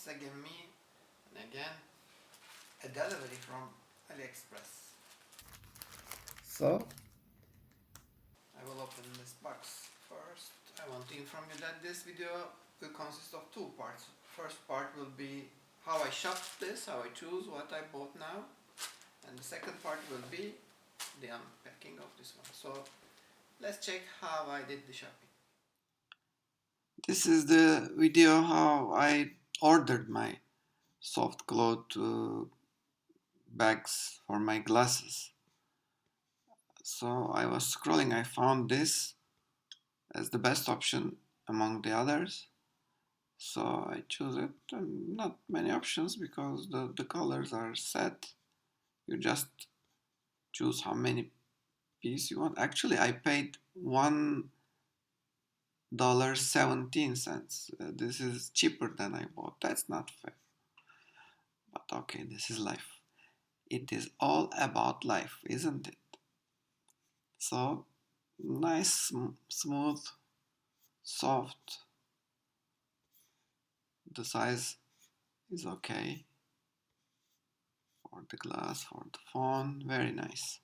It's again me, and again a delivery from AliExpress. So I will open this box first. I want to inform you that this video will consist of two parts. First part will be how I shopped this, how I choose what I bought now, and the second part will be the unpacking of this one. So let's check how I did the shopping. This is the video how I ordered my soft cloth bags for my glasses. So I was scrolling, I found this as the best option among the others. So I choose it, and not many options because the colors are set. You just choose how many pieces you want. Actually, I paid $1.17. This is cheaper than I bought. That's not fair. But okay, this is life. It is all about life, isn't it? So nice, smooth, soft. The size is okay for the glass, for the phone. Very nice.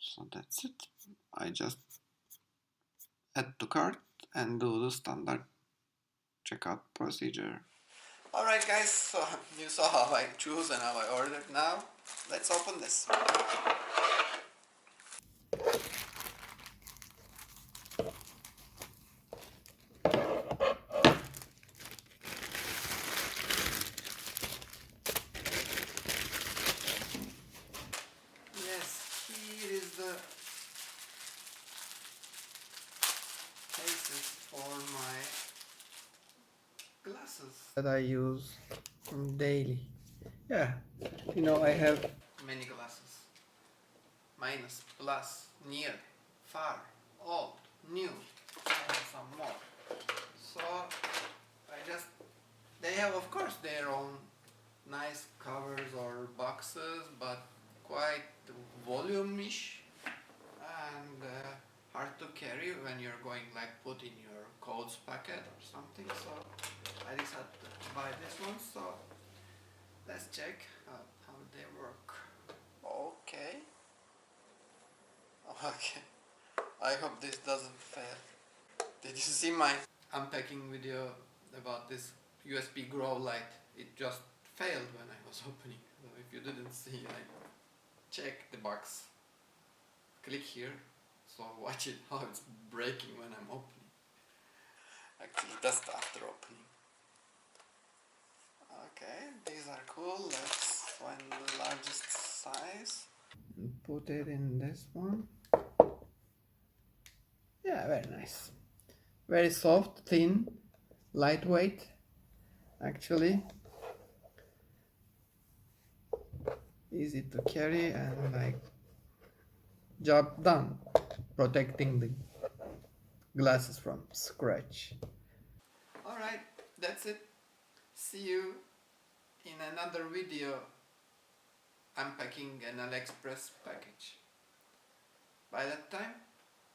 So that's it. I just add to cart and do the standard checkout procedure. Alright guys, so you saw how I choose and how I ordered. Now let's open this. Yes, here is the cases for my glasses that I use daily. Yeah, you know, I have many glasses. Minus, plus, near, far, old, new, and some more. So they have of course their own nice covers or boxes, but quite volume-ish and hard to carry when you're going like put in your coats packet or something. So I decided to buy this one. So let's check how they work. Okay. I hope this doesn't fail. Did you see my unpacking video about this USB grow light? It just failed when I was opening. So if you didn't see, like, check the box. Click here. So watch it how it's breaking when I'm opening. Actually, just after opening. Okay, these are cool. Let's find the largest size. Put it in this one. Yeah, very nice. Very soft, thin, lightweight. Actually, easy to carry and like job done. Protecting the glasses from scratch. Alright, that's it. See you in another video unpacking an AliExpress package. By that time,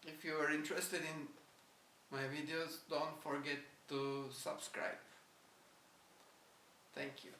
if you are interested in my videos, don't forget to subscribe. Thank you.